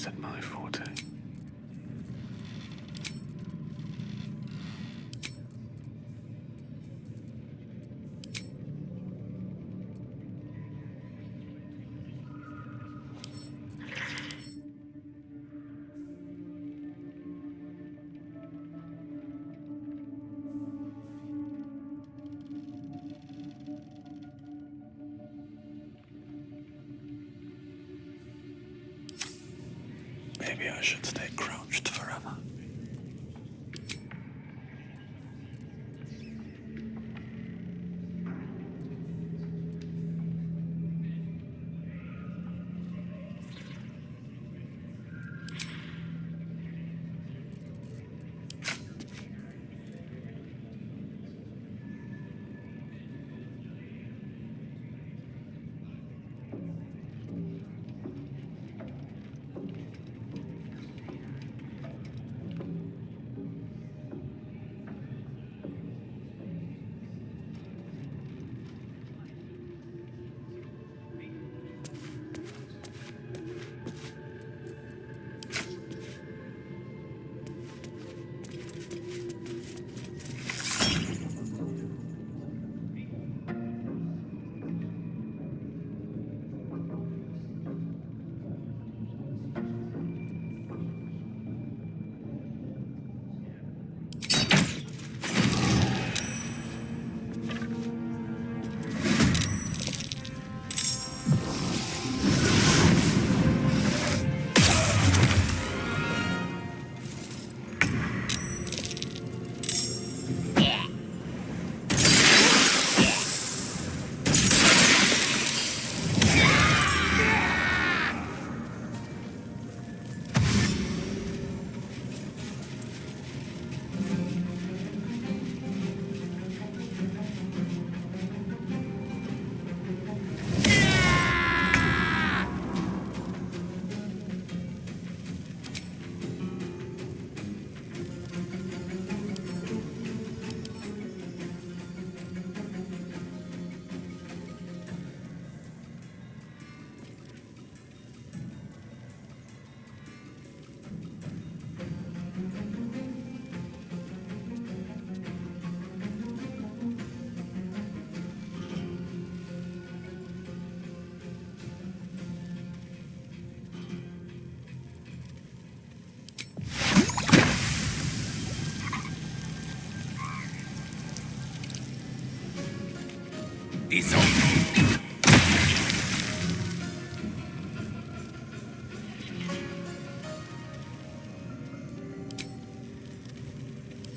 isn't my forte. Maybe I should stay crouched forever.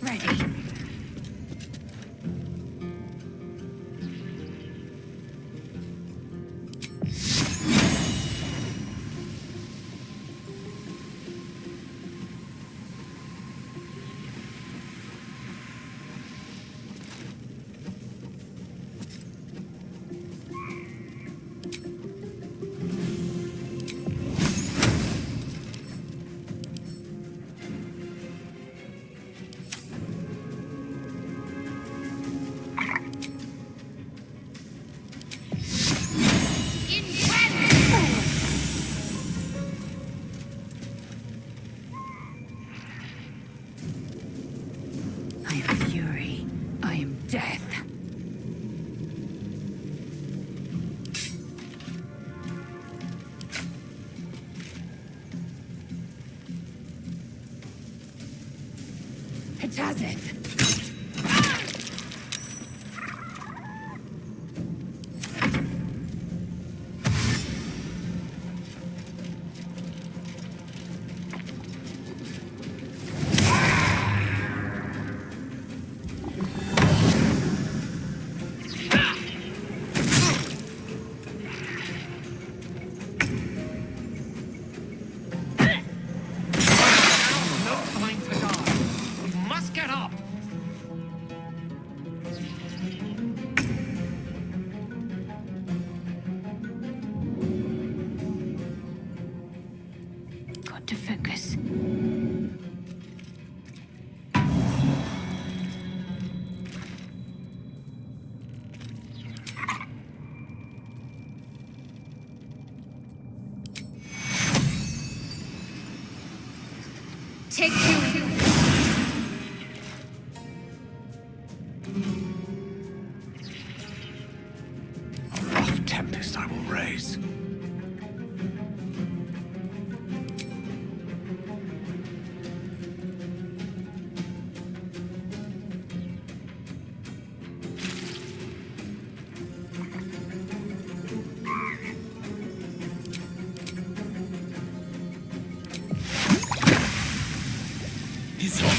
Ready. It. To focus. Take two. A rough tempest I will raise. He's on.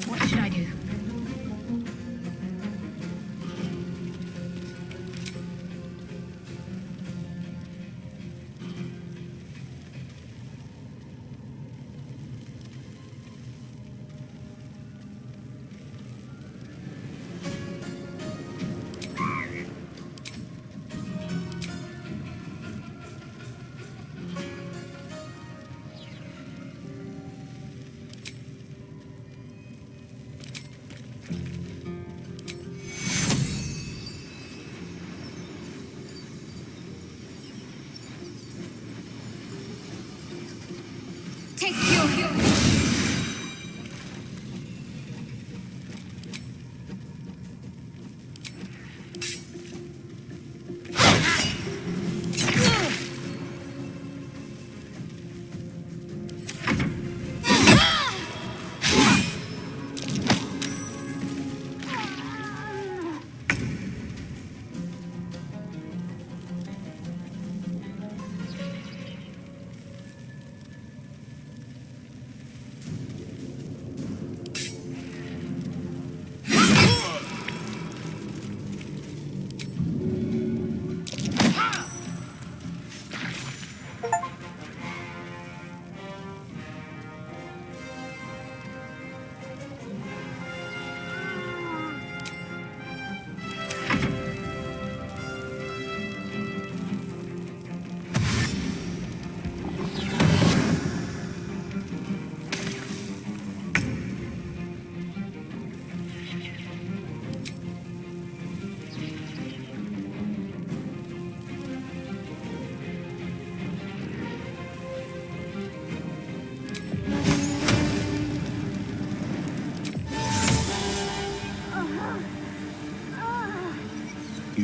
What should I do? Take two.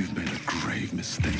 You've made a grave mistake.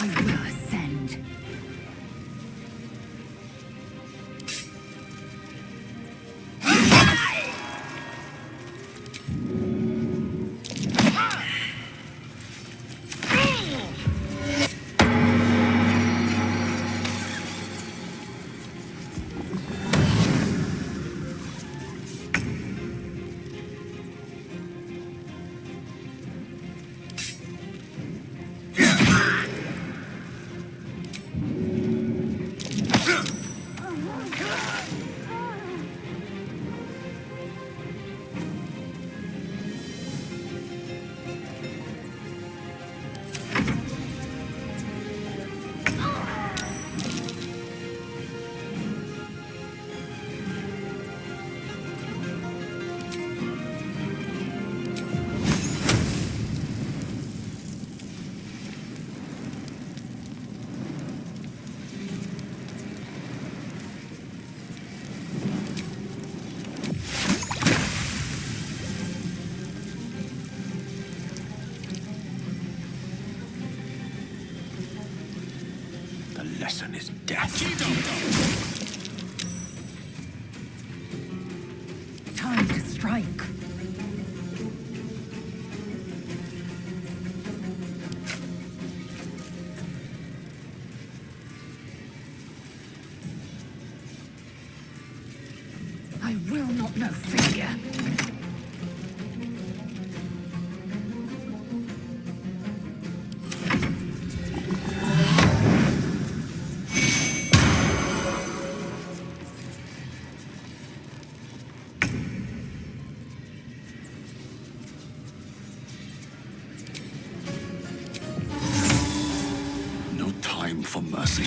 I will ascend. The lesson is death. Time to strike. I will not know failure. No time for mercy.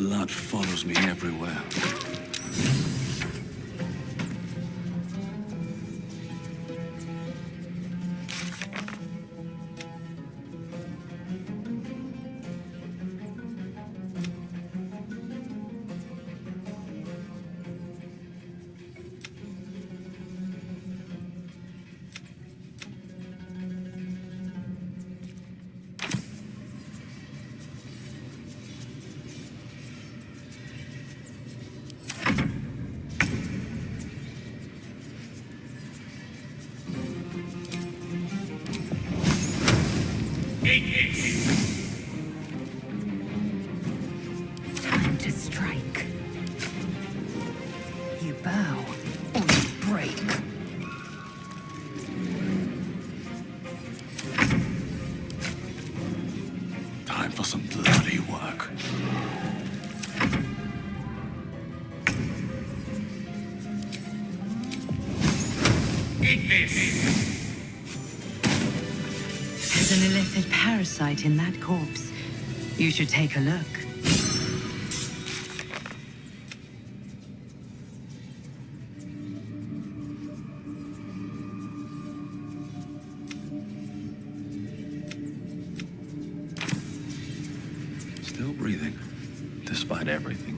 blood follows me everywhere. Time to strike. You bow or you break. Time for some bloody work. Eat this! There's an illithid parasite in that corpse. You should take a look. Still breathing, despite everything.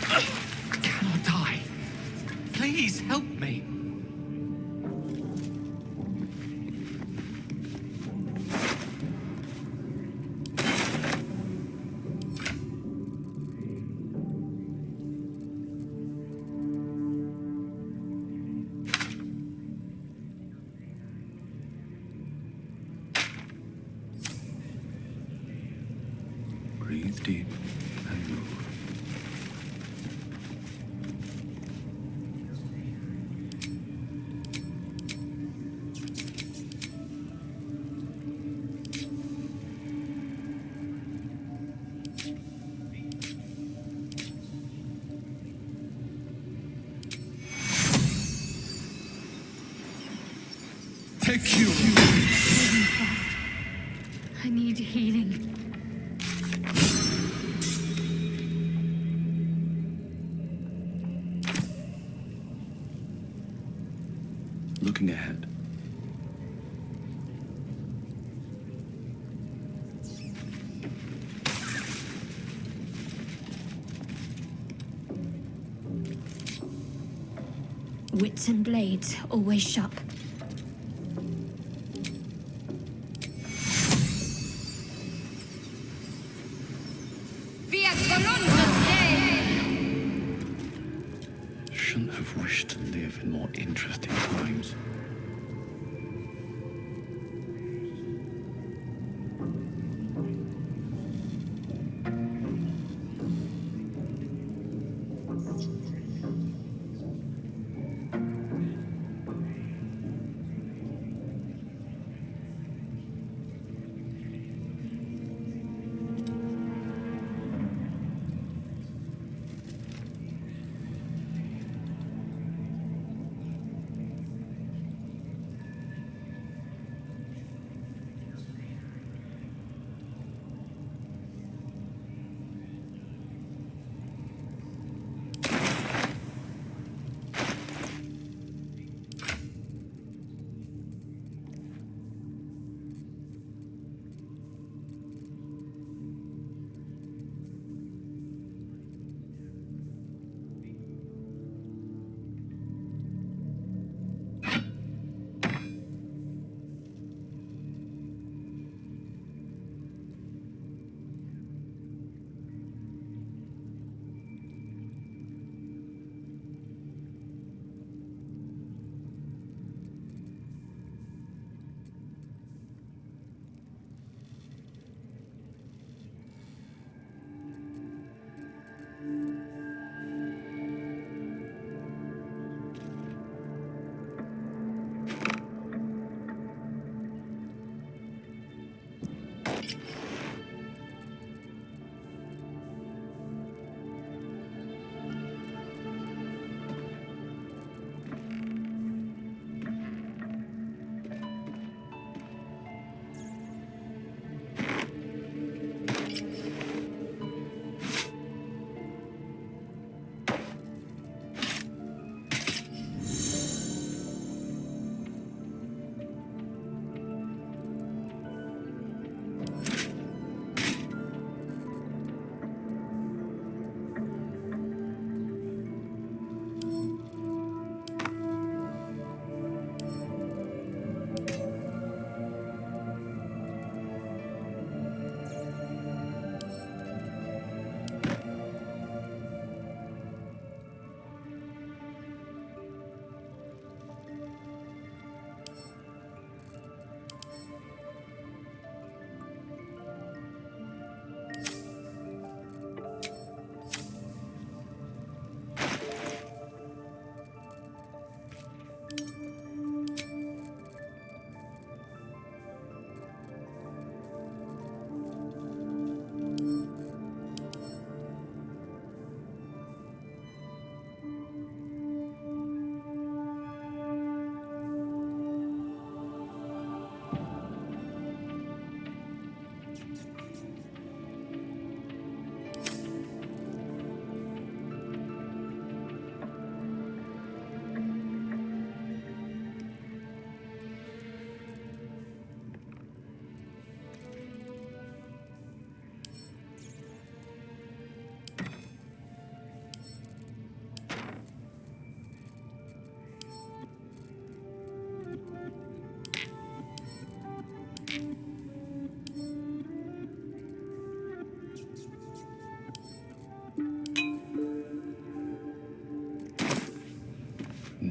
I cannot die. Please help me. Breathe deep and move. Take you. I need healing. Looking ahead. Wits and blades always sharp. Shouldn't have wished to live in more interesting times.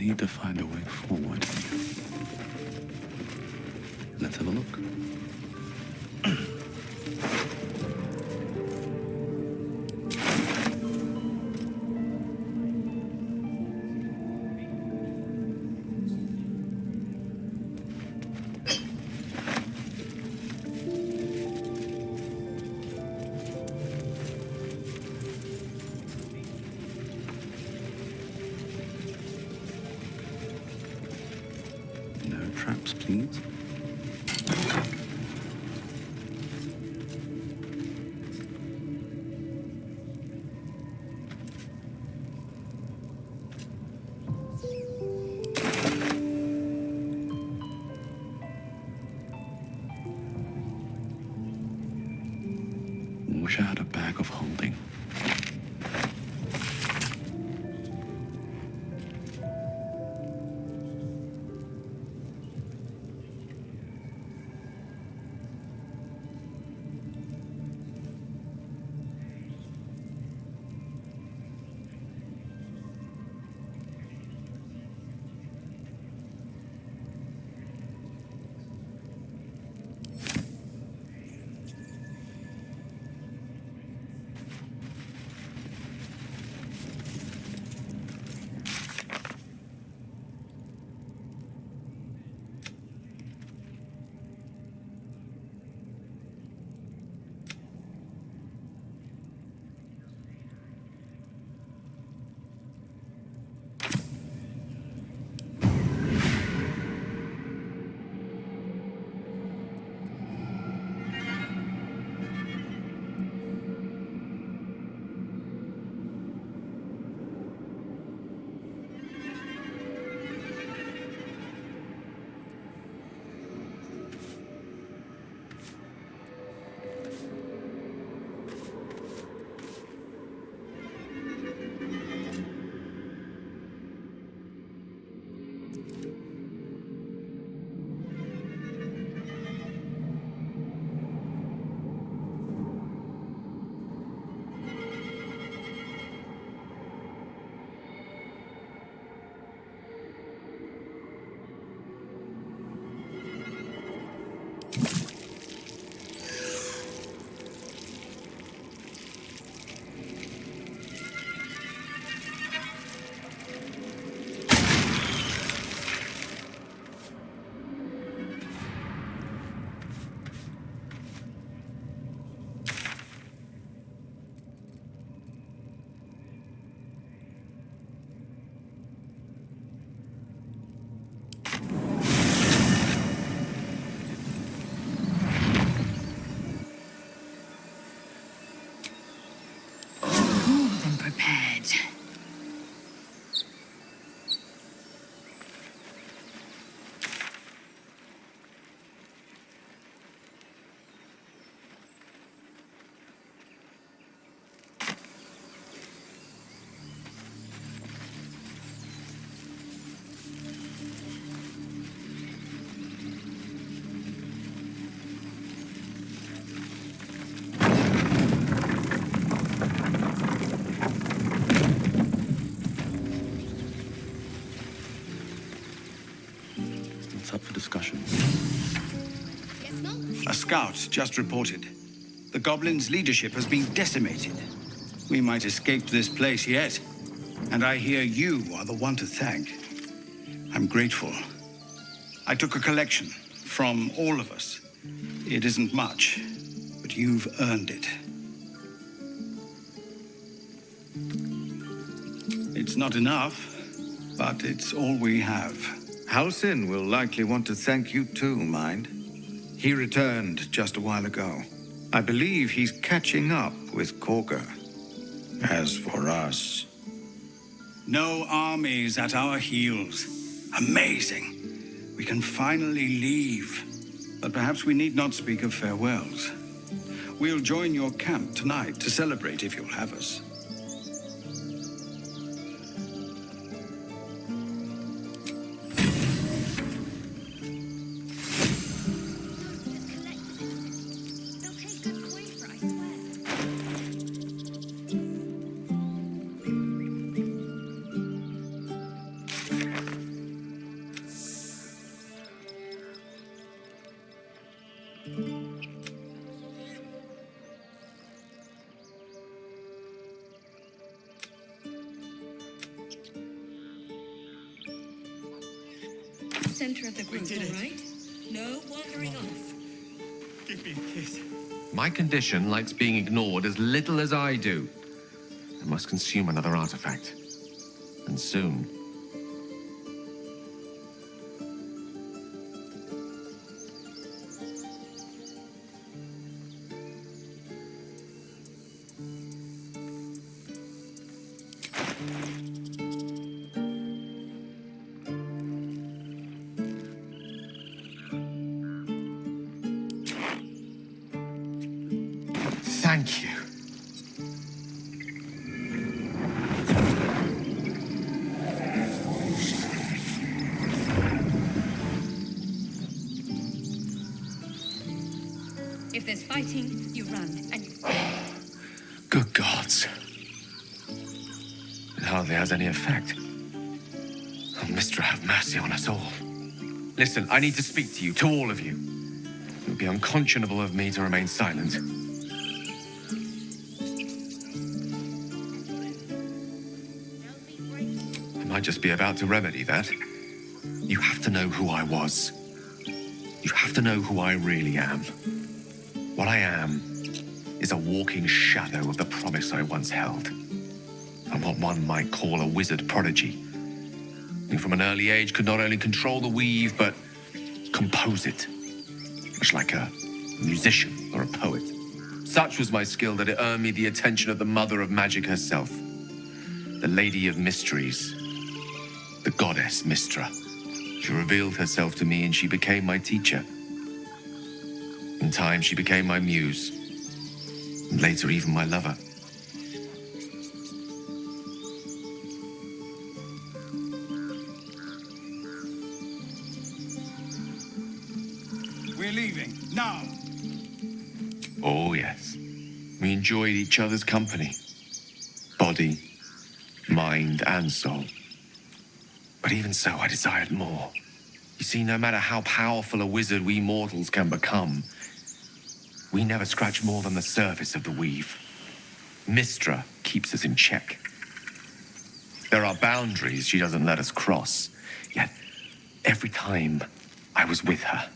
need to find a way forward. Let's have a look. No traps, please. Wish I had a bag of holding. Prepared. What's up for discussion? A scout just reported. The goblins' leadership has been decimated. We might escape this place yet. And I hear you are the one to thank. I'm grateful. I took a collection from all of us. It isn't much, but you've earned it. It's not enough, but it's all we have. Halsin will likely want to thank you too, mind. He returned just a while ago. I believe he's catching up with Korga. As for us... No armies at our heels. Amazing. We can finally leave. But perhaps we need not speak of farewells. We'll join your camp tonight to celebrate if you'll have us. center of the group, all right? No wandering off. Give me a kiss. My condition likes being ignored as little as I do. I must consume another artifact. And soon. Thank you. If there's fighting, you run, and Good gods. It hardly has any effect. Oh, Mister, have mercy on us all. Listen, I need to speak to you, to all of you. It would be unconscionable of me to remain silent. I might just be about to remedy that. You have to know who I was. You have to know who I really am. What I am is a walking shadow of the promise I once held. I'm what one might call a wizard prodigy, who from an early age could not only control the weave, but compose it, much like a musician or a poet. Such was my skill that it earned me the attention of the mother of magic herself, the Lady of Mysteries, the goddess Mystra. She revealed herself to me and she became my teacher. In time, she became my muse, and later even my lover. We're leaving, now! Oh, yes. We enjoyed each other's company. Body, mind, and soul. But even so, I desired more. You see, no matter how powerful a wizard we mortals can become, we never scratch more than the surface of the weave. Mystra keeps us in check. There are boundaries she doesn't let us cross. Yet, every time I was with her,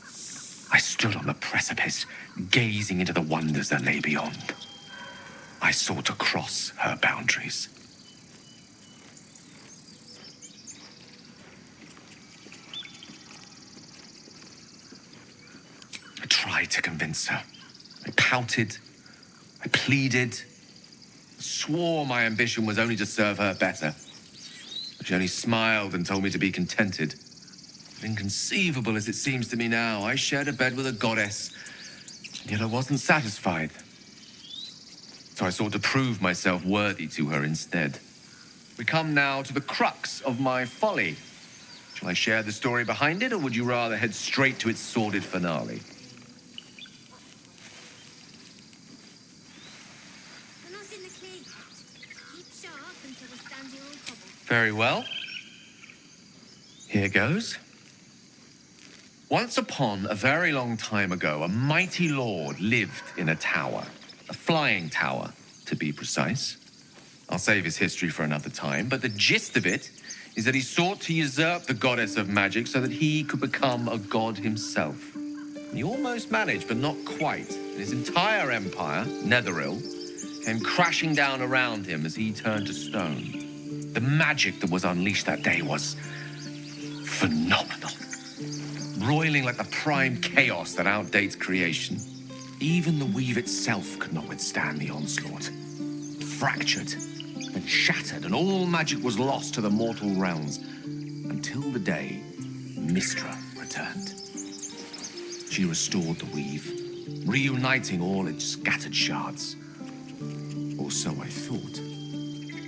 I stood on the precipice, gazing into the wonders that lay beyond. I sought to cross her boundaries. I tried to convince her. I pouted, I pleaded, swore my ambition was only to serve her better. But she only smiled and told me to be contented. Inconceivable as it seems to me now, I shared a bed with a goddess, and yet I wasn't satisfied. So I sought to prove myself worthy to her instead. We come now to the crux of my folly. Shall I share the story behind it, or would you rather head straight to its sordid finale? Very well. Here goes. Once upon a very long time ago, a mighty lord lived in a tower. A flying tower, to be precise. I'll save his history for another time, but the gist of it is that he sought to usurp the goddess of magic so that he could become a god himself. He almost managed, but not quite. And his entire empire, nº11, came crashing down around him as he turned to stone. The magic that was unleashed that day was phenomenal. Roiling like the prime chaos that outdates creation. Even the weave itself could not withstand the onslaught. It fractured, then shattered, and all magic was lost to the mortal realms. Until the day Mystra returned. She restored the weave, reuniting all its scattered shards. Or so I thought.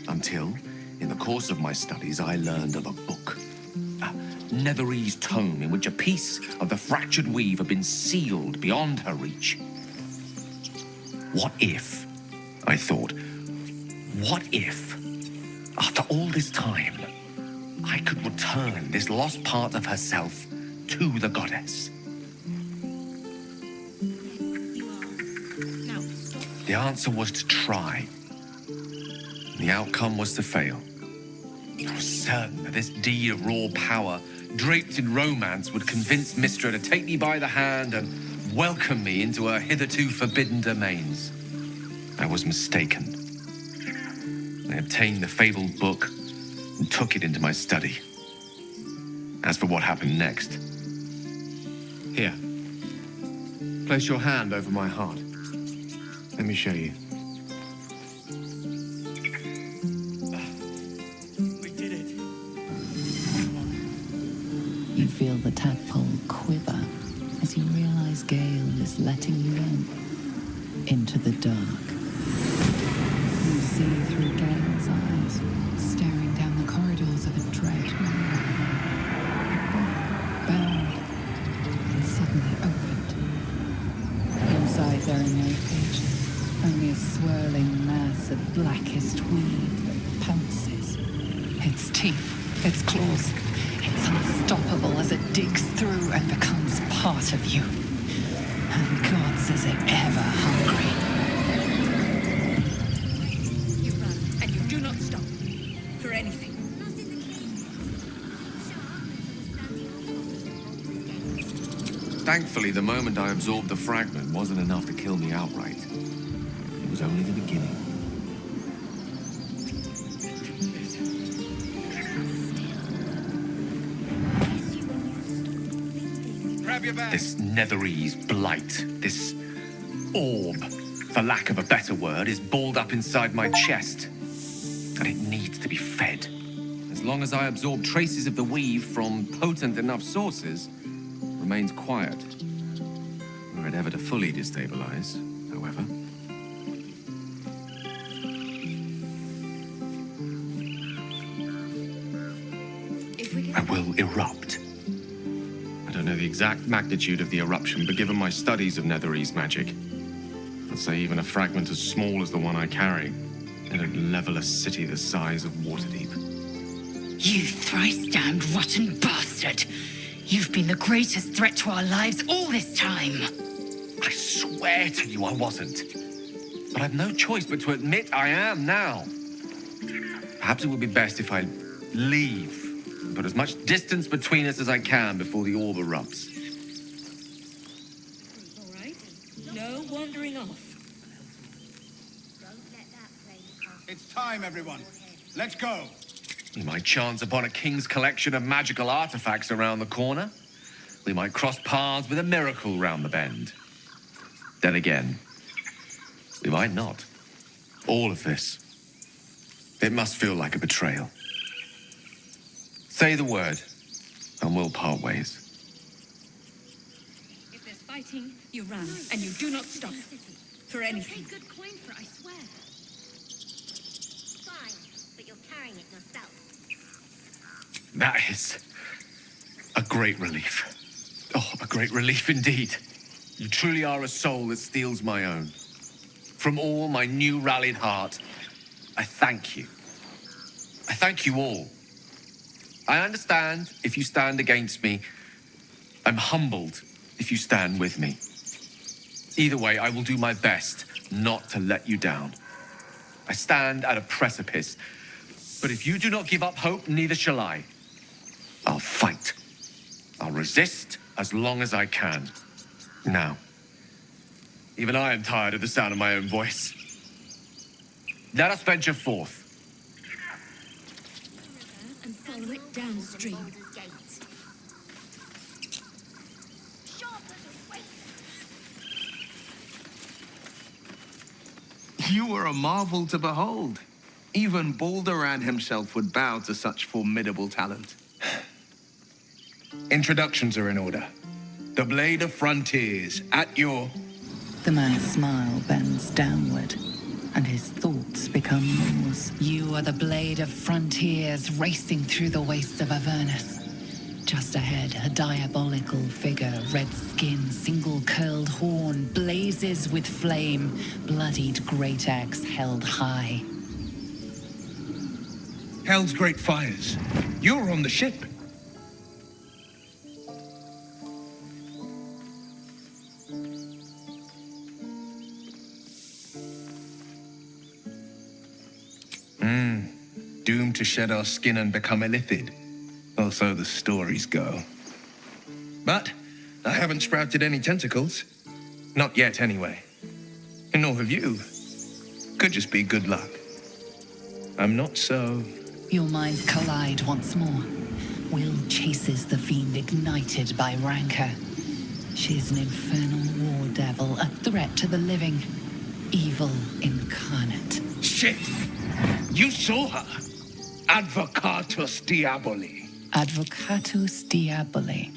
Until, in the course of my studies, I learned of a book. A Netherese tome in which a piece of the fractured weave had been sealed beyond her reach. What if, I thought, what if, after all this time, I could return this lost part of herself to the goddess? The answer was to try. The outcome was to fail. I was certain that this deed of raw power draped in romance, would convince Mistra to take me by the hand and welcome me into her hitherto forbidden domains. I was mistaken. I obtained the fabled book and took it into my study. As for what happened next, here, place your hand over my heart. Let me show you. We did it. You feel the tadpole quiver as you realize Gale is letting you into the dark. You see through Gale's eyes, staring down the corridors of a dread memory. A book bound and suddenly opened. Inside there are no pages, only a swirling mass of blackest weave that pounces. Its teeth, its claws, it's unstoppable as it digs through and becomes part of you. And gods, is it ever hungry. You run, and you do not stop. For anything. Thankfully, the moment I absorbed the fragment wasn't enough to kill me outright. It was only the beginning. Grab your bag. This netherese blight, this orb, for lack of a better word, is balled up inside my chest. And it needs to be fed. As long as I absorb traces of the weave from potent enough sources, remains quiet. Were it ever to fully destabilize, however. If we I get will erupt. I don't know the exact magnitude of the eruption, but given my studies of netherese magic, I'd say even a fragment as small as the one I carry, it'd level a city the size of Waterdeep. You thrice-damned rotten bastard! You've been the greatest threat to our lives all this time! I swear to you I wasn't. But I've no choice but to admit I am now. Perhaps it would be best if I leave and put as much distance between us as I can before the orb erupts. all right? No wandering off. It's time, everyone. Let's go. We might chance upon a king's collection of magical artifacts around the corner. We might cross paths with a miracle round the bend. Then again, we might not. All of this. It must feel like a betrayal. Say the word, and we'll part ways. If there's fighting, you run, and you do not stop. For anything. Good coin for it, I swear. Fine, but you're carrying it yourself. That is a great relief. Oh, a great relief indeed. You truly are a soul that steals my own. From all my new rallied heart, I thank you. I thank you all. I understand if you stand against me. I'm humbled if you stand with me. Either way, I will do my best not to let you down. I stand at a precipice, but if you do not give up hope, neither shall I. I'll fight. I'll resist as long as I can. Now, even I am tired of the sound of my own voice. Let us venture forth. And follow it downstream. You were a marvel to behold. Even Baldur himself would bow to such formidable talent. Introductions are in order. The Blade of Frontiers, at your... The man's smile bends downward, and his thoughts become yours. You are the blade of frontiers racing through the wastes of Avernus. Just ahead, a diabolical figure, red skin, single-curled horn, blazes with flame, bloodied great axe held high. Hell's great fires. You're on the ship. Doomed to shed our skin and become illithid. Or so the stories go. But I haven't sprouted any tentacles. Not yet, anyway. And nor have you. Could just be good luck. I'm not so... Your minds collide once more. Will chases the fiend ignited by rancor. She's an infernal war devil, a threat to the living. Evil incarnate. Shit! You saw her! Advocatus Diaboli. Advocatus Diaboli.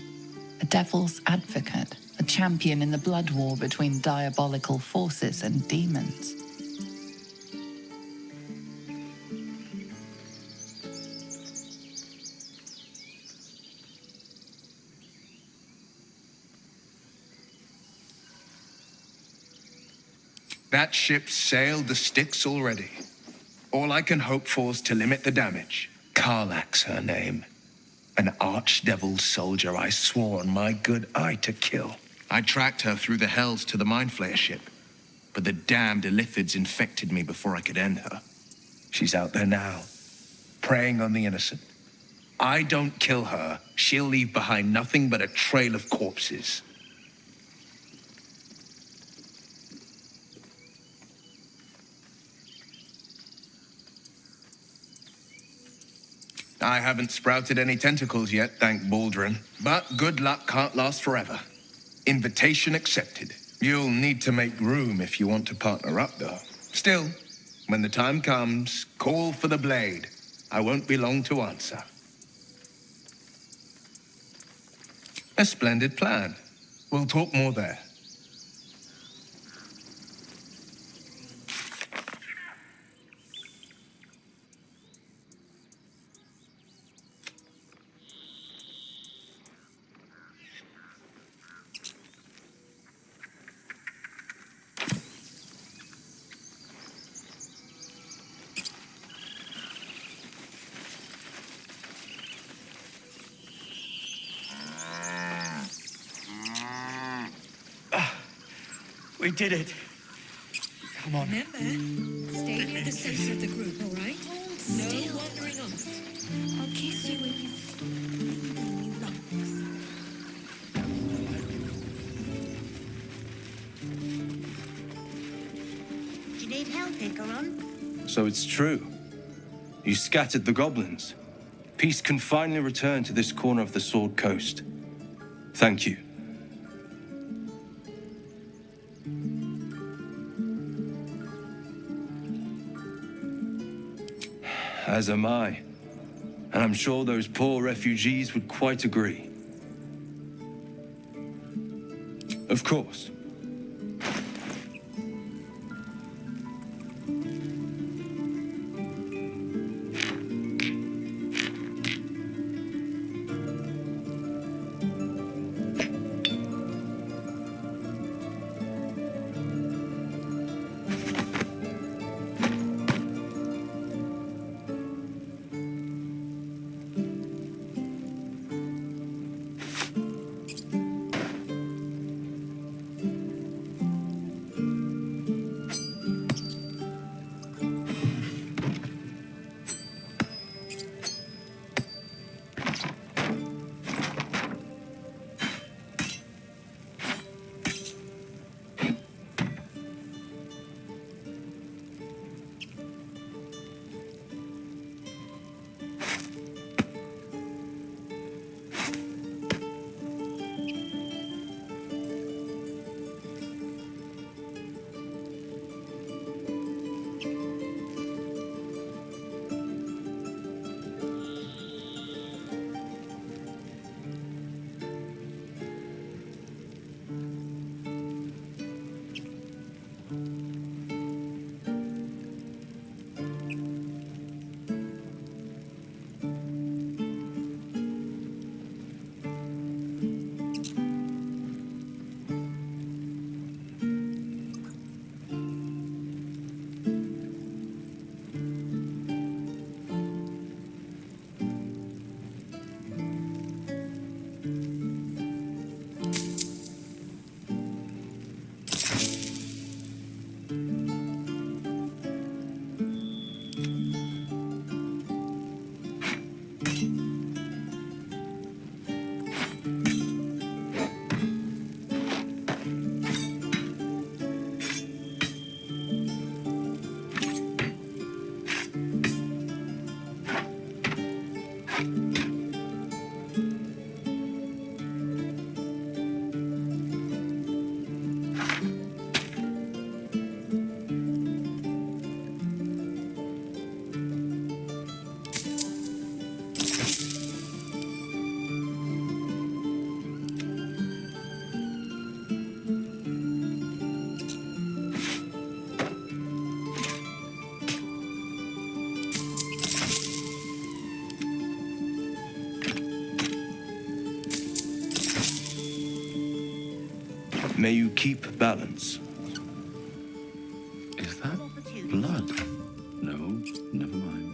A devil's advocate. A champion in the blood war between diabolical forces and demons. That ship's sailed the Styx already. All I can hope for is to limit the damage. Karlak's her name. An archdevil soldier I swore on my good eye to kill. I tracked her through the hells to the Mind Flayer ship, but the damned Illithids infected me before I could end her. She's out there now, preying on the innocent. I don't kill her, she'll leave behind nothing but a trail of corpses. I haven't sprouted any tentacles yet, thank Baldur. But good luck can't last forever. Invitation accepted. You'll need to make room if you want to partner up, though. Still, when the time comes, call for the blade. I won't be long to answer. A splendid plan. We'll talk more there. We did it. Come on. Remember, stay near the center of the group, all right? No wandering off. I'll kiss you when you stop breathing, you lumps. Do you need help, nº11? So it's true. You scattered the goblins. Peace can finally return to this corner of the Sword Coast. Thank you. As am I. And I'm sure those poor refugees would quite agree. Of course. May you keep balance. Is that blood? No, never mind.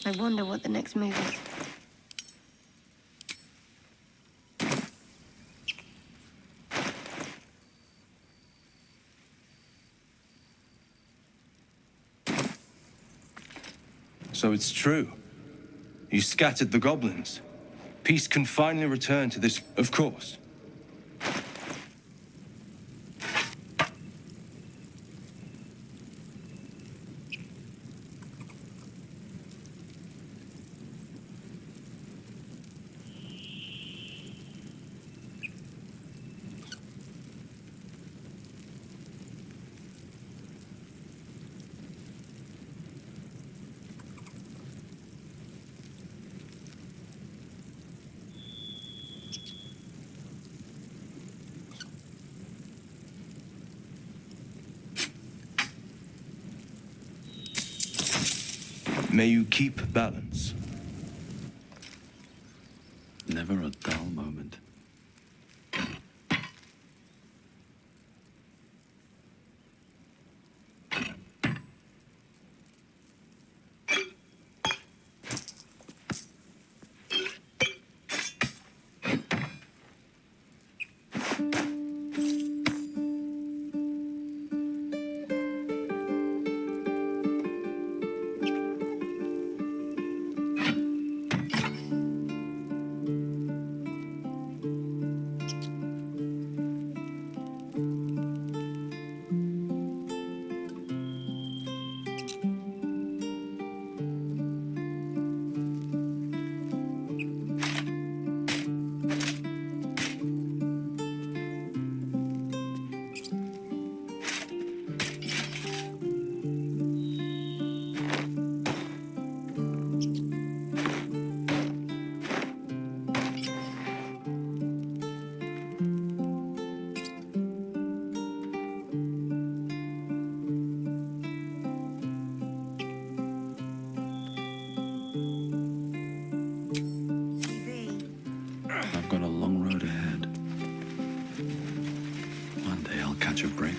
I wonder what the next move is. So it's true. You scattered the goblins. Peace can finally return to this, of course. May you keep balance. Never a dull moment. I've got a long road ahead. One day I'll catch a break.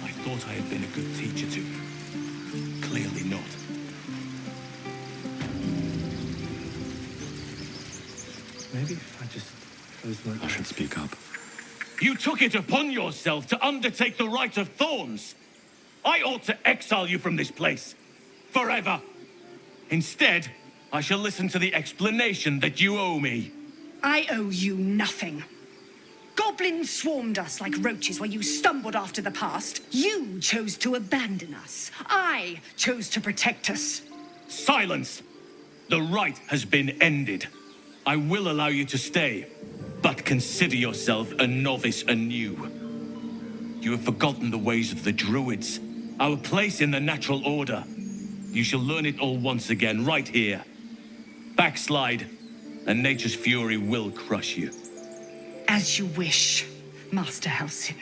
I thought I had been a good teacher to you. Clearly not. Maybe if I just close my eyes. I should speak up. You took it upon yourself to undertake the Rite of Thorns. I ought to exile you from this place. Forever. Instead, I shall listen to the explanation that you owe me. I owe you nothing. Goblins swarmed us like roaches while you stumbled after the past. You chose to abandon us. I chose to protect us. Silence! The rite has been ended. I will allow you to stay, but consider yourself a novice anew. You have forgotten the ways of the druids, our place in the natural order. You shall learn it all once again, right here. Backslide, and nature's fury will crush you. As you wish, Master Halsin.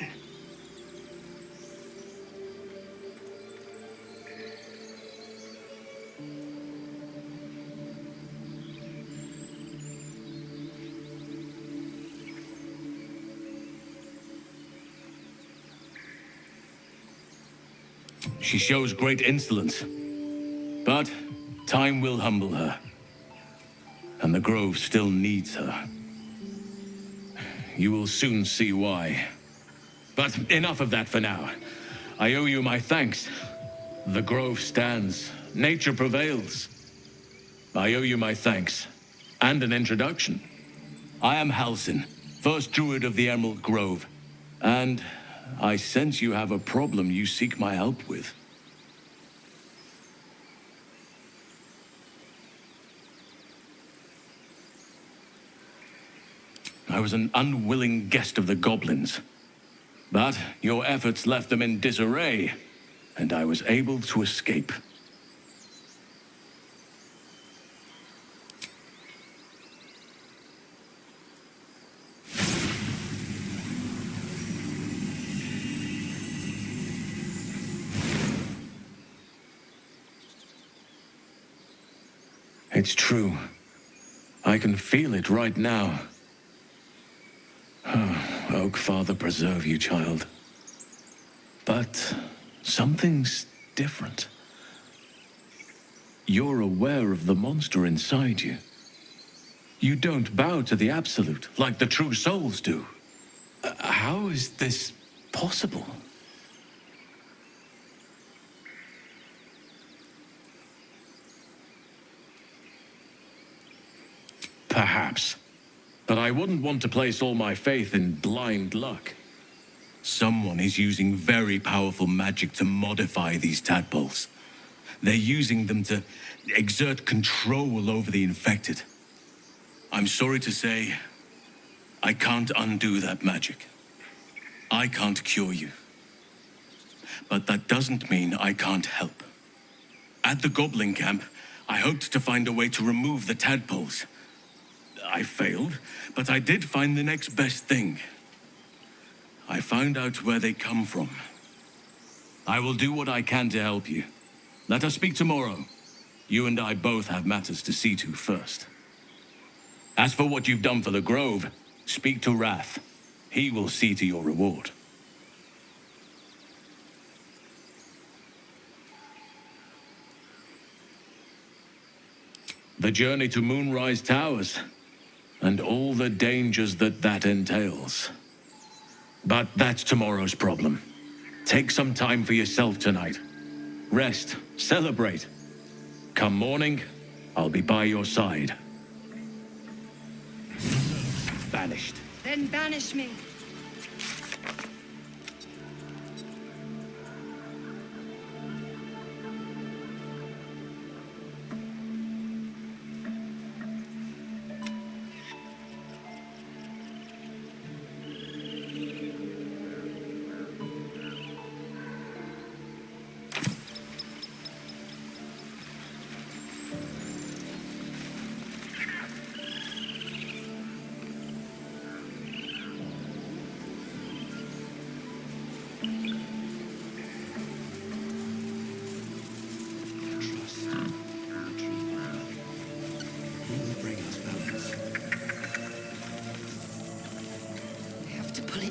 She shows great insolence. But Time will humble her. And the Grove still needs her. You will soon see why. But enough of that for now. I owe you my thanks. The Grove stands. Nature prevails. I owe you my thanks. And an introduction. I am Halsin, first druid of the Emerald Grove. And I sense you have a problem you seek my help with. I was an unwilling guest of the goblins. But your efforts left them in disarray, and I was able to escape. It's true. I can feel it right now. Oak Father preserve you, child. But something's different. You're aware of the monster inside you. You don't bow to the absolute like the true souls do. How is this possible? Perhaps. But I wouldn't want to place all my faith in blind luck. Someone is using very powerful magic to modify these tadpoles. They're using them to exert control over the infected. I'm sorry to say, I can't undo that magic. I can't cure you. But that doesn't mean I can't help. At the Goblin camp, I hoped to find a way to remove the tadpoles. I failed, but I did find the next best thing. I found out where they come from. I will do what I can to help you. Let us speak tomorrow. You and I both have matters to see to first. As for what you've done for the Grove, speak to Wrath. He will see to your reward. The journey to Moonrise Towers, and all the dangers that entails. But that's tomorrow's problem. Take some time for yourself tonight. Rest, celebrate. Come morning, I'll be by your side. Banished. Then banish me.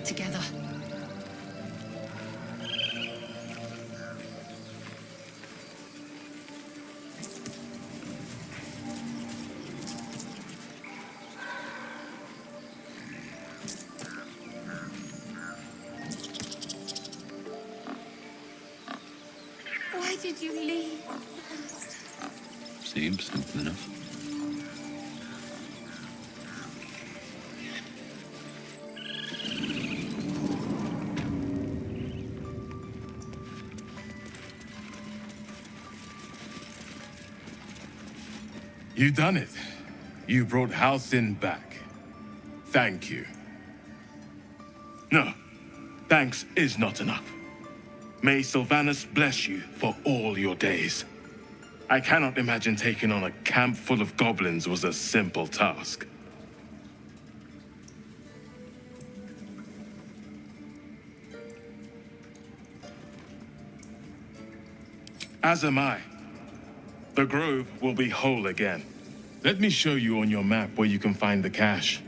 Together. Why did you leave? Seems simple enough. You done it. You brought Halsin back. Thank you. No, thanks is not enough. May Sylvanus bless you for all your days. I cannot imagine taking on a camp full of goblins was a simple task. As am I. The Grove will be whole again. Let me show you on your map where you can find the cache.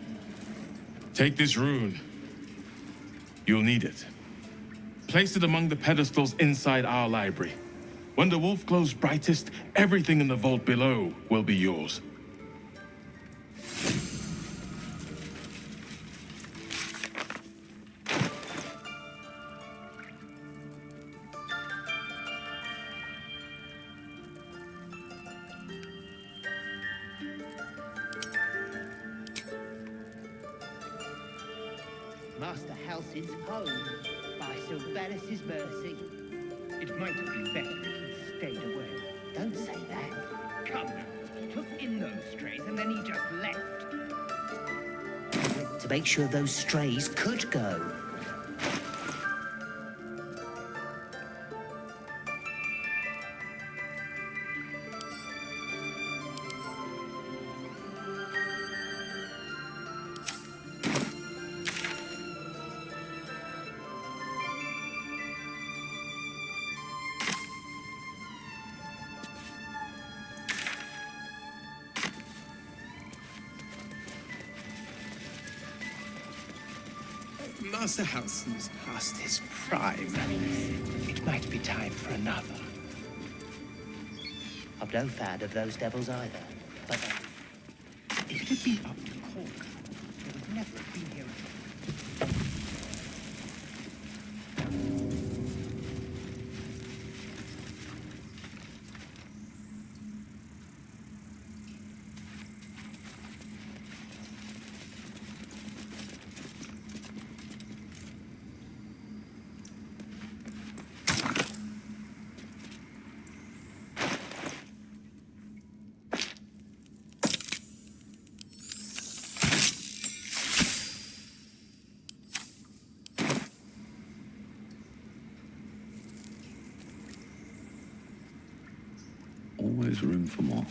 Take this rune. You'll need it. Place it among the pedestals inside our library. When the wolf glows brightest, everything in the vault below will be yours. Master House's home by Sylvanus' mercy. It might have been better if he stayed away. Don't say that. Come now. He took in those strays and then he just left. To make sure those strays could go. Master Halson's past his prime. It might be time for another. I'm no fan of those devils either. But If it had been up to Cork, there would never have been here. Always room for more.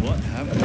What happened?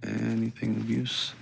Anything of use?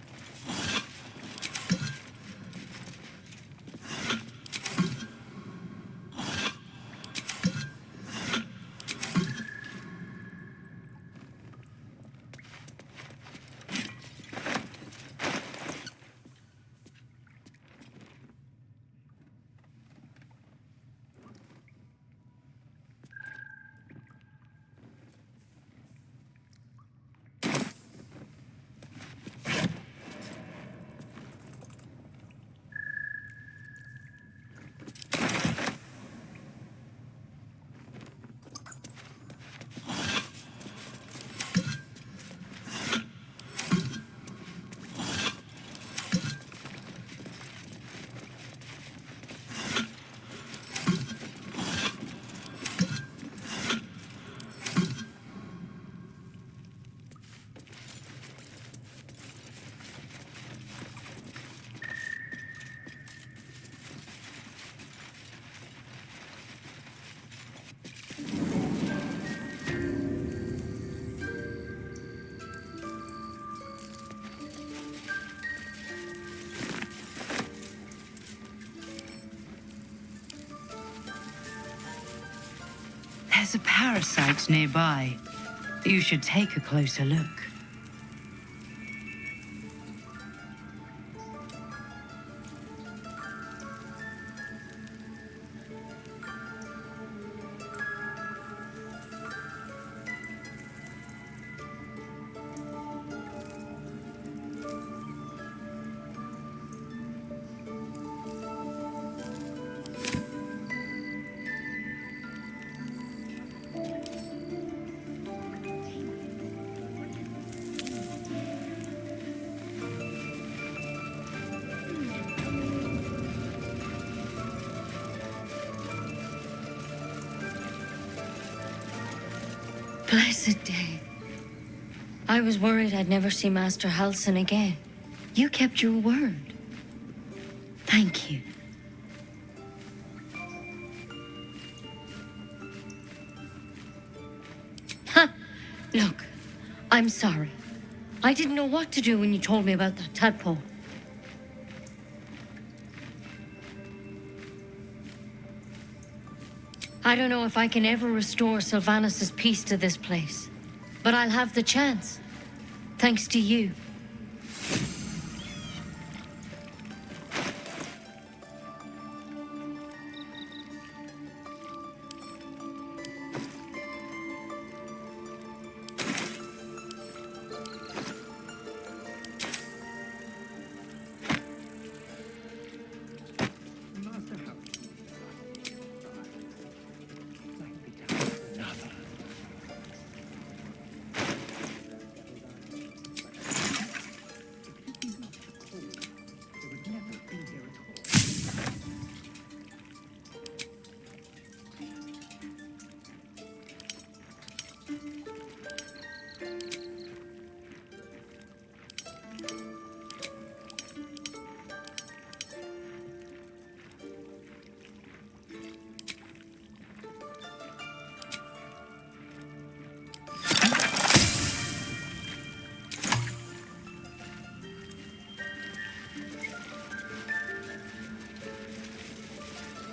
There's a parasite nearby. You should take a closer look. Blessed day. I was worried I'd never see Master Halsin again. You kept your word. Thank you. Ha! Look, I'm sorry. I didn't know what to do when you told me about that tadpole. I don't know if I can ever restore Sylvanus' peace to this place, but I'll have the chance, thanks to you.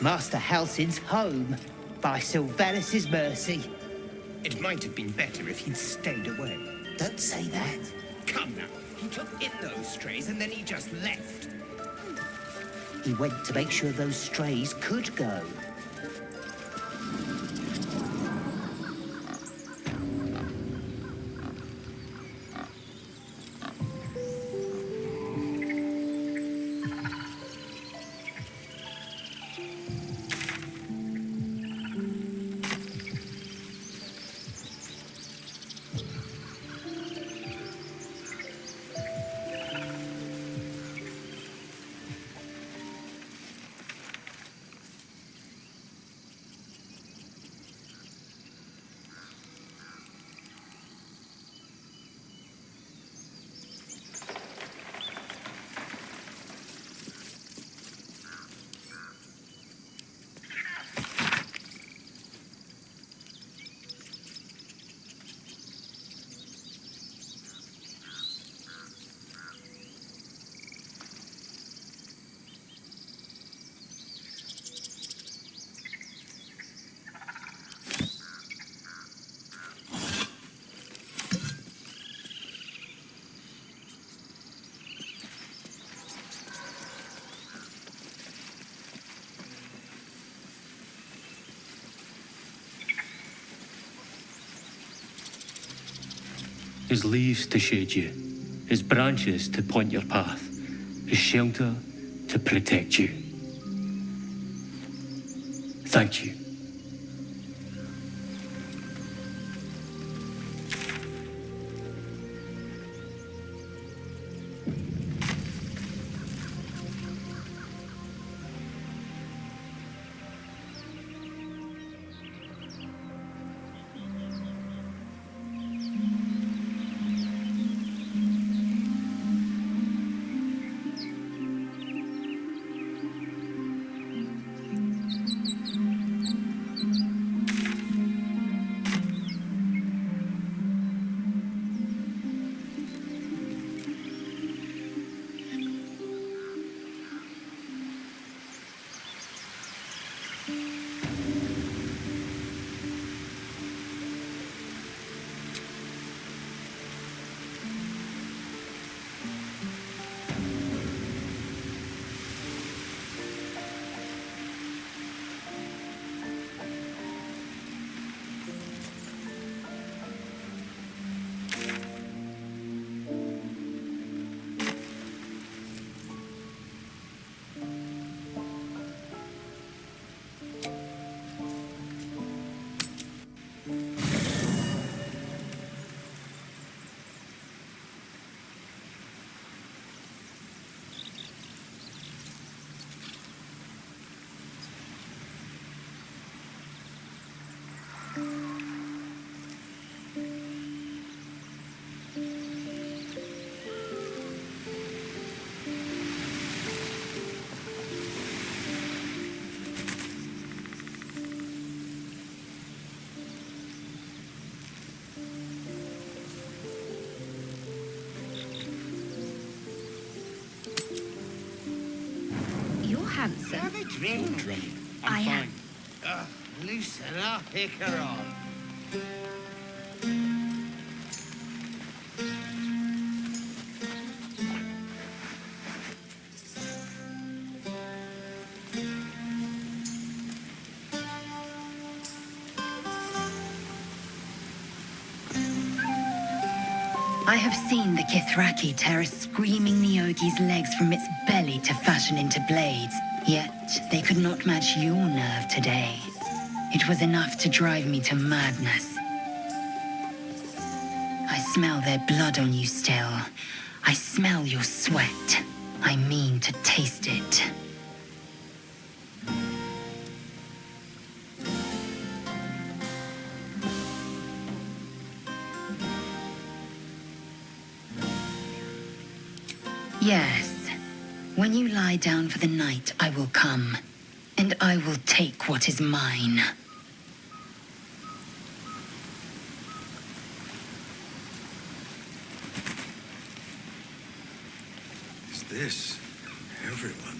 Master Halsin's home, by Sylvanus' mercy. It might have been better if he'd stayed away. Don't say that. Come now, he took in those strays and then he just left. He went to make sure those strays could go. His leaves to shade you, his branches to point your path, his shelter to protect you. Thank you. handsome? Have a drink. I am. Loosen up, Icaron. I have seen the Kithraki tear a screaming Neogi's legs from its belly to fashion into blades, yet they could not match your nerve today. It was enough to drive me to madness. I smell their blood on you still. I smell your sweat. I mean to taste it. Yes. When you lie down for the night, I will come, and I will take what is mine. Is this everyone?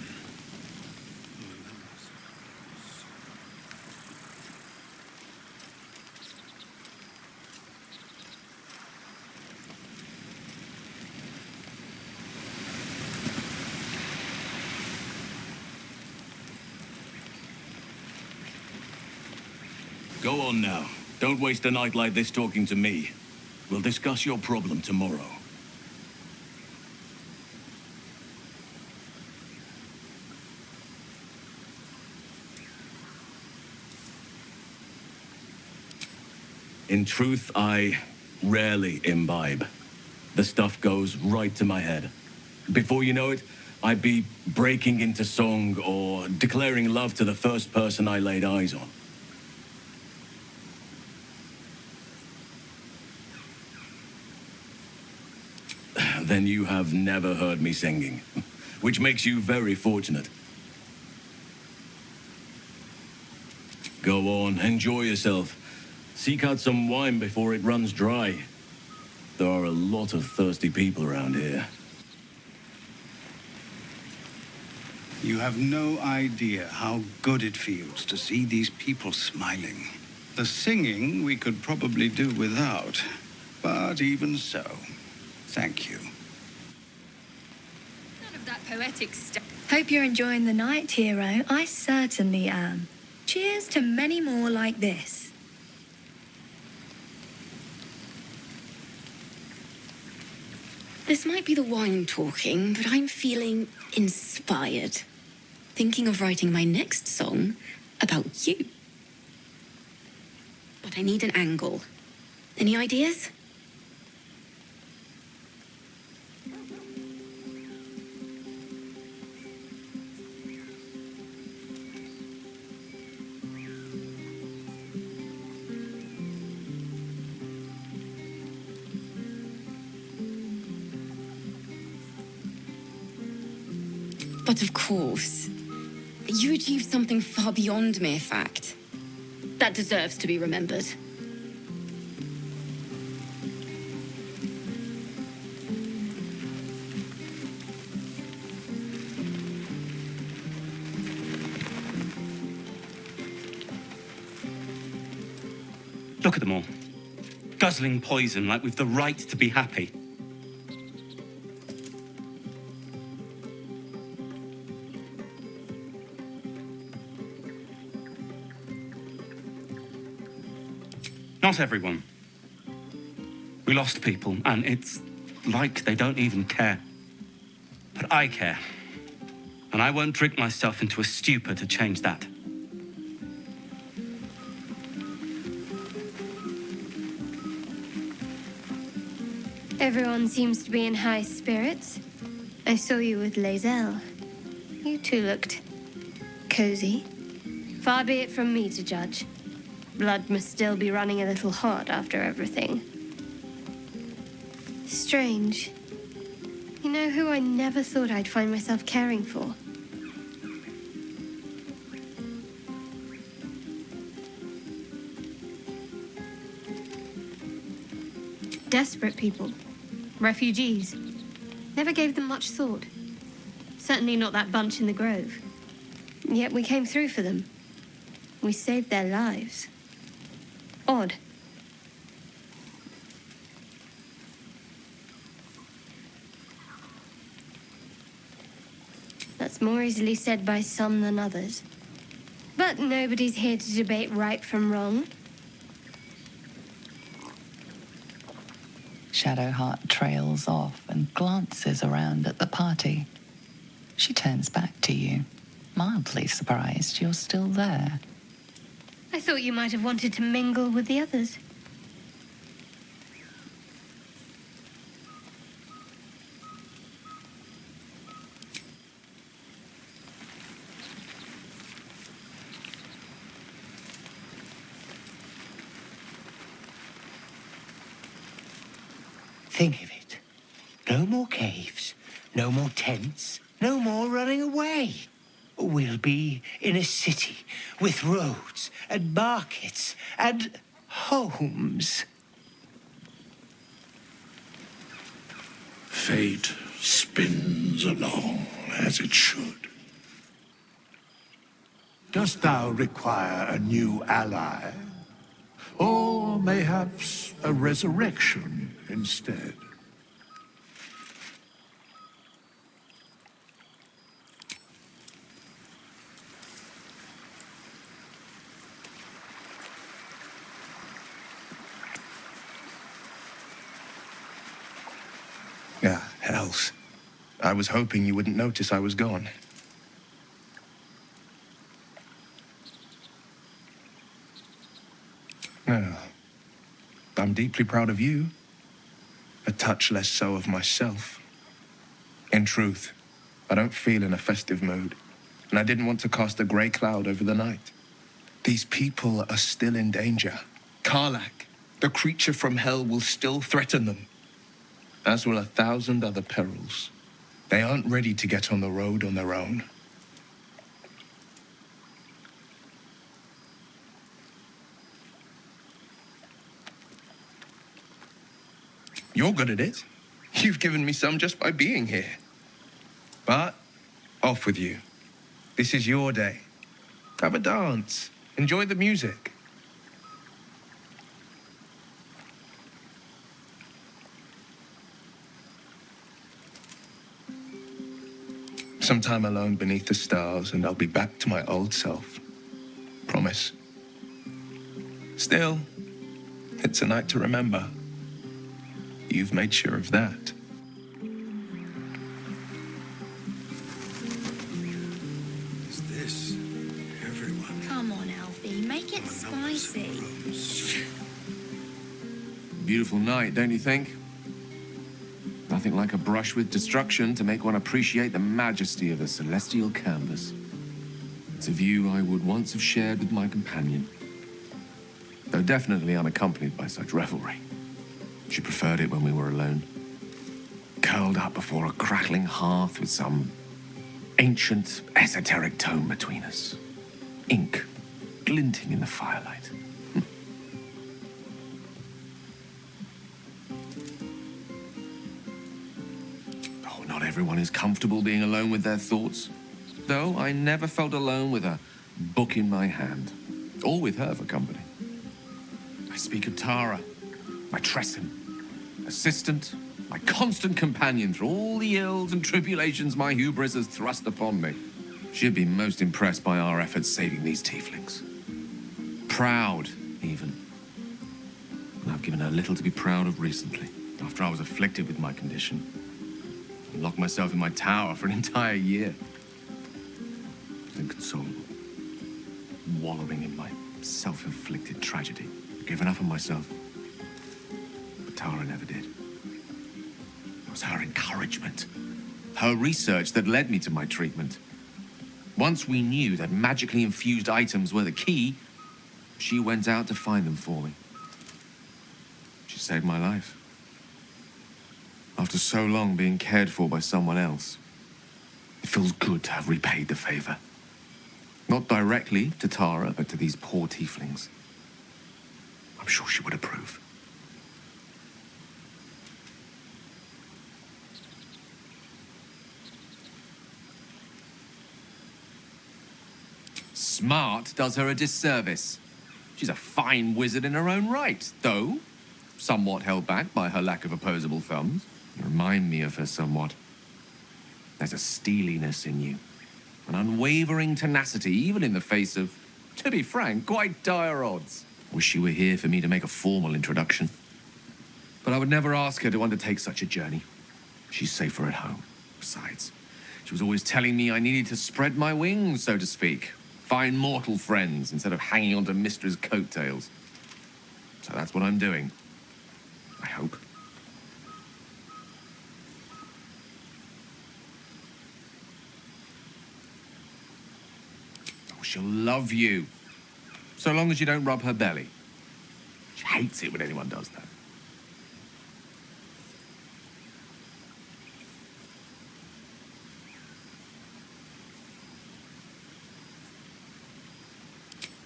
Go on now. Don't waste a night like this talking to me. We'll discuss your problem tomorrow. In truth, I rarely imbibe. The stuff goes right to my head. Before you know it, I'd be breaking into song or declaring love to the first person I laid eyes on. Then you have never heard me singing, which makes you very fortunate. Go on, enjoy yourself. Seek out some wine before it runs dry. There are a lot of thirsty people around here. You have no idea how good it feels to see these people smiling. The singing we could probably do without, but even so, thank you. None of that poetic stuff. Hope you're enjoying the night, hero. I certainly am. Cheers to many more like this. This might be the wine talking, but I'm feeling inspired. Thinking of writing my next song about you. But I need an angle. Any ideas? But of course, you achieved something far beyond mere fact. That deserves to be remembered. Look at them all. Guzzling poison like we've the right to be happy. Not everyone. We lost people, and it's like they don't even care. But I care. And I won't drink myself into a stupor to change that. Everyone seems to be in high spirits. I saw you with Lae'zel. You two looked cozy. Far be it from me to judge. Blood must still be running a little hot after everything. Strange. You know who I never thought I'd find myself caring for? Desperate people. Refugees. Never gave them much thought. Certainly not that bunch in the grove. Yet we came through for them. We saved their lives. Odd. That's more easily said by some than others. But nobody's here to debate right from wrong. Shadowheart trails off and glances around at the party. She turns back to you, mildly surprised you're still there. I thought you might have wanted to mingle with the others. Think of it. No more caves, no more tents, no more running away. We'll be in a city with roads and markets and homes. Fate spins along as it should. Dost thou require a new ally? Or mayhaps a resurrection instead? Yeah, hells. I was hoping you wouldn't notice I was gone. No. I'm deeply proud of you. A touch less so of myself. In truth, I don't feel in a festive mood, and I didn't want to cast a grey cloud over the night. These people are still in danger. Karlach, the creature from hell, will still threaten them, as will 1,000 other perils. They aren't ready to get on the road on their own. You're good at it. You've given me some just by being here. But off with you. This is your day. Have a dance. Enjoy the music. Some time alone beneath the stars, and I'll be back to my old self. Promise. Still, it's a night to remember. You've made sure of that. Is this everyone? Come on, Alfie, make it spicy. Beautiful night, don't you think? Nothing like a brush with destruction to make one appreciate the majesty of a celestial canvas. It's a view I would once have shared with my companion, though definitely unaccompanied by such revelry. She preferred it when we were alone, curled up before a crackling hearth with some ancient, esoteric tome between us, ink glinting in the firelight. Oh, not everyone is comfortable being alone with their thoughts, though I never felt alone with a book in my hand, or with her for company. I speak of Tara, my Tresson, assistant, my constant companion through all the ills and tribulations my hubris has thrust upon me. She'd be most impressed by our efforts saving these tieflings. Proud, even. And I've given her little to be proud of recently, after I was afflicted with my condition. And locked myself in my tower for an entire year. Inconsolable. Wallowing in my self-inflicted tragedy. I've given up on myself. Tara never did. It was her encouragement, her research that led me to my treatment. Once we knew that magically infused items were the key, she went out to find them for me. She saved my life. After so long being cared for by someone else, it feels good to have repaid the favor. Not directly to Tara, but to these poor tieflings. I'm sure she would approve. smart does her a disservice. She's a fine wizard in her own right, though somewhat held back by her lack of opposable thumbs. You remind me of her somewhat. There's a steeliness in you, an unwavering tenacity, even in the face of, to be frank, quite dire odds. Wish you were here for me to make a formal introduction. But I would never ask her to undertake such a journey. She's safer at home. Besides, she was always telling me I needed to spread my wings, so to speak. Find mortal friends instead of hanging onto Mistress' coattails. So that's what I'm doing. I hope. Oh, she'll love you. So long as you don't rub her belly. She hates it when anyone does that.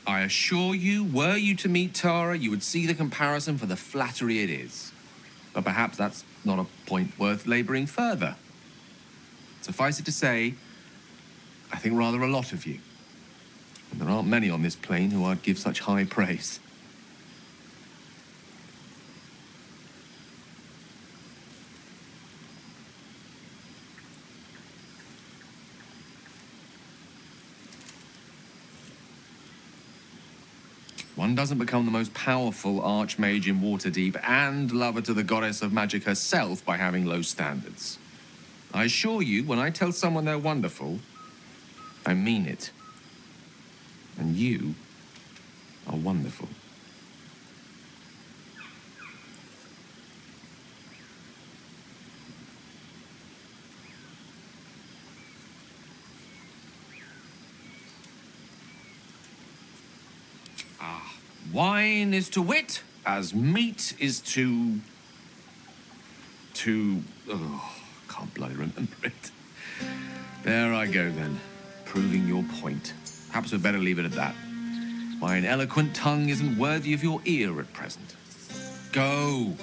I assure you, were you to meet Tara, you would see the comparison for the flattery it is. But perhaps that's not a point worth labouring further. Suffice it to say, I think rather a lot of you. And there aren't many on this plane who I'd give such high praise. One doesn't become the most powerful archmage in Waterdeep and lover to the goddess of magic herself by having low standards. I assure you, when I tell someone they're wonderful, I mean it. And you are wonderful. Wine is to wit as meat is to... Oh, can't bloody remember it. There I go then, proving your point. Perhaps we'd better leave it at that. My eloquent tongue isn't worthy of your ear at present. Go,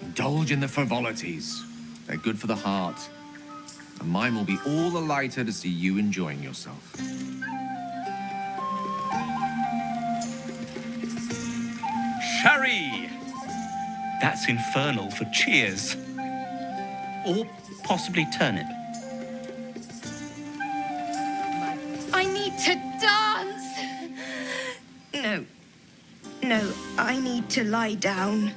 indulge in the frivolities. They're good for the heart. And mine will be all the lighter to see you enjoying yourself. Sherry! That's infernal for cheers. Or possibly turnip. I need to dance! No, I need to lie down.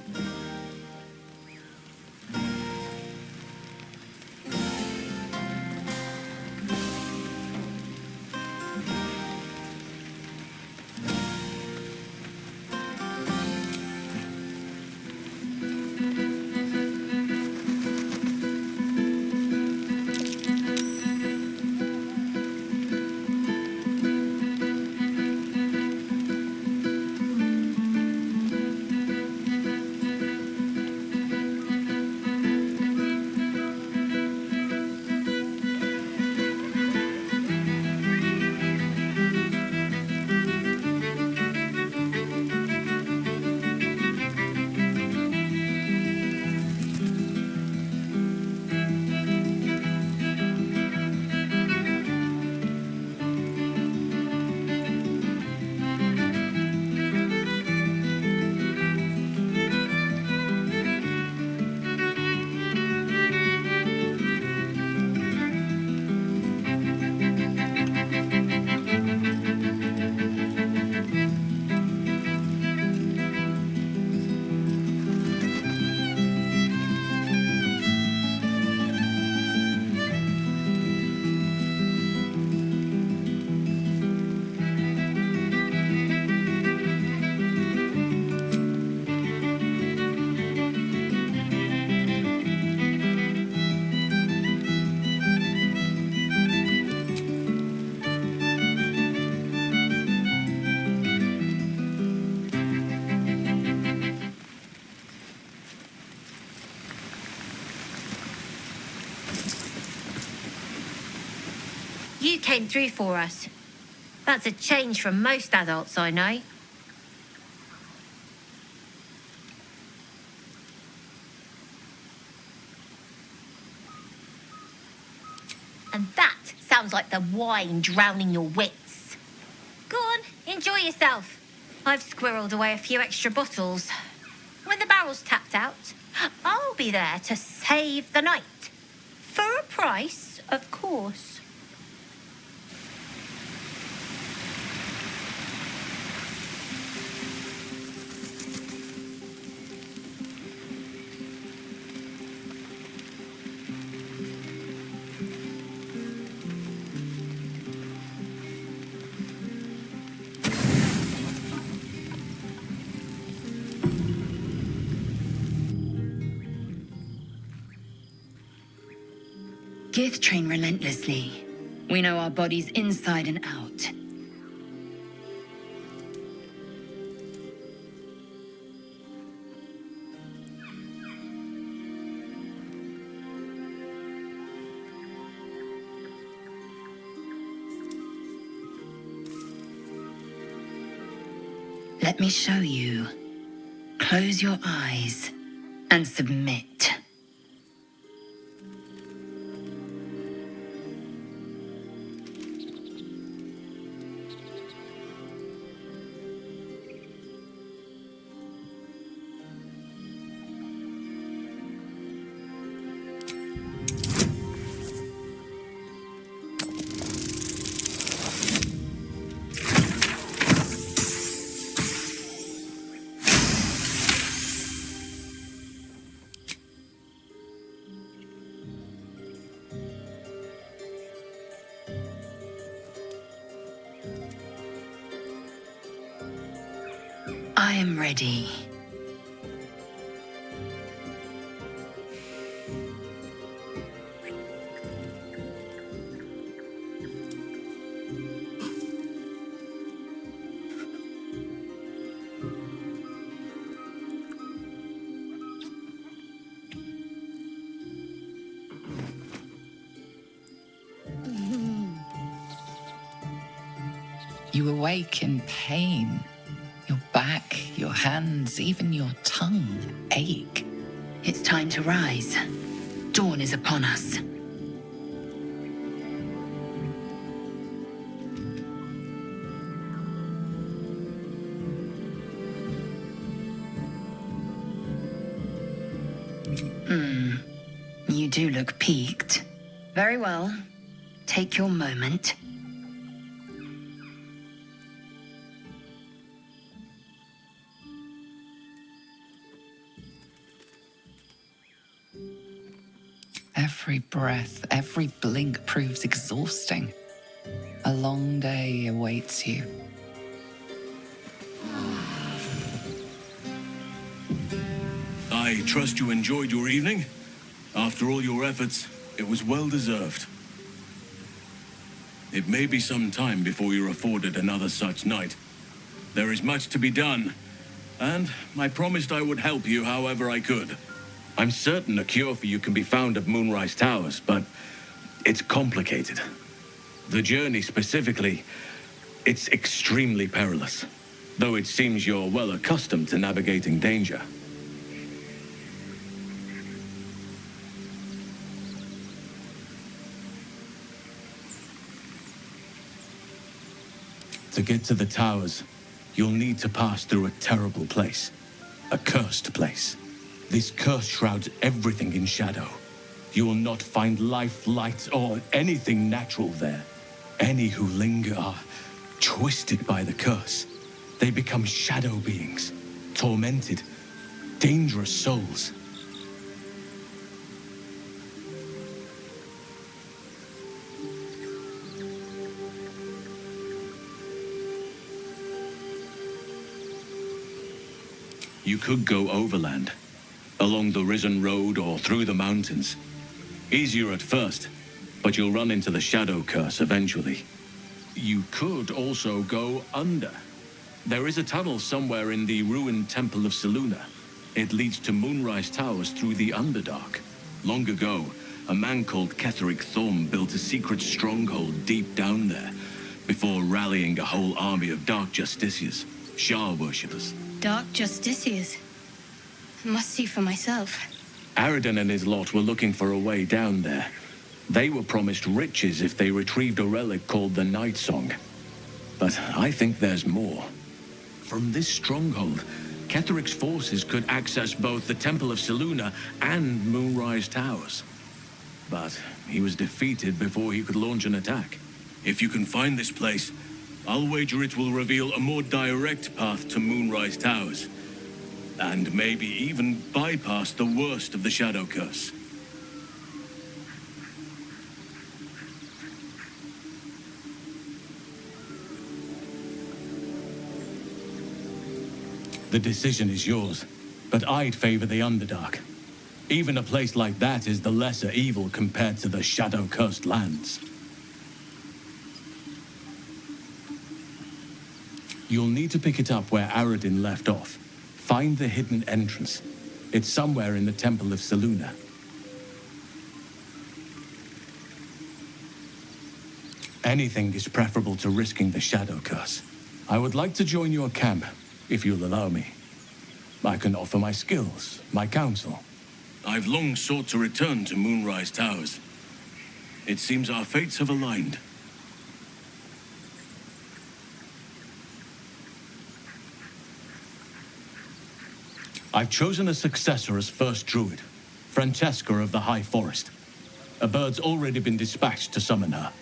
You came through for us. That's a change from most adults I know. And that sounds like the wine drowning your wits. Go enjoy yourself. I've squirreled away a few extra bottles. When the barrel's tapped out, I'll be there to save the night. For a price, of course. Gith train relentlessly. We know our bodies inside and out. Let me show you. Close your eyes and submit. I am ready. You awake in pain. Your back, your hands, even your tongue ache. It's time to rise. Dawn is upon us. You do look peaked. Very well. Take your moment. Every breath, every blink proves exhausting. A long day awaits you. I trust you enjoyed your evening. After all your efforts, it was well deserved. It may be some time before you're afforded another such night. There is much to be done, and I promised I would help you however I could. I'm certain a cure for you can be found at Moonrise Towers, but it's complicated. The journey specifically, it's extremely perilous, though it seems you're well accustomed to navigating danger. To get to the towers, you'll need to pass through a terrible place. A cursed place. This curse shrouds everything in shadow. You will not find life, light, or anything natural there. Any who linger are twisted by the curse. They become shadow beings, tormented, dangerous souls. You could go overland, along the Risen Road or through the mountains. Easier at first, but you'll run into the shadow curse eventually. You could also go under. There is a tunnel somewhere in the ruined Temple of Seluna. It leads to Moonrise Towers through the Underdark. Long ago, a man called Ketheric Thorm built a secret stronghold deep down there, before rallying a whole army of Dark Justiciars, Shah worshippers. Dark Justiciars. Must see for myself. Aridon and his lot were looking for a way down there. They were promised riches if they retrieved a relic called the Night Song. But I think there's more. From this stronghold, Ketheric's forces could access both the Temple of Selûne and Moonrise Towers. But he was defeated before he could launch an attack. If you can find this place, I'll wager it will reveal a more direct path to Moonrise Towers. And maybe even bypass the worst of the Shadow Curse. The decision is yours, but I'd favor the Underdark. Even a place like that is the lesser evil compared to the shadow-cursed lands. You'll need to pick it up where Aradin left off. Find the hidden entrance. It's somewhere in the Temple of Selûne. Anything is preferable to risking the Shadow Curse. I would like to join your camp, if you'll allow me. I can offer my skills, my counsel. I've long sought to return to Moonrise Towers. It seems our fates have aligned. I've chosen a successor as first druid, Francesca of the High Forest. A bird's already been dispatched to summon her.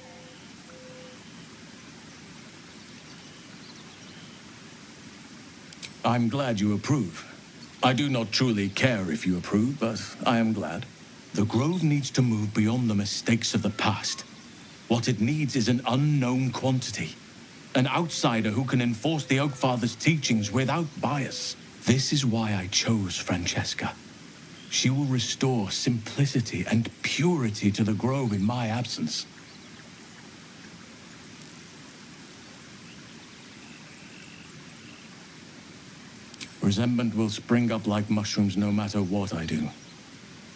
I'm glad you approve. I do not truly care if you approve, but I am glad. The Grove needs to move beyond the mistakes of the past. What it needs is an unknown quantity. An outsider who can enforce the Oakfather's teachings without bias. This is why I chose Francesca. She will restore simplicity and purity to the Grove in my absence. Resentment will spring up like mushrooms no matter what I do.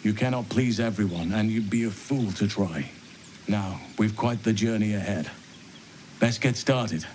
You cannot please everyone, and you'd be a fool to try. Now, we've quite the journey ahead. Best get started.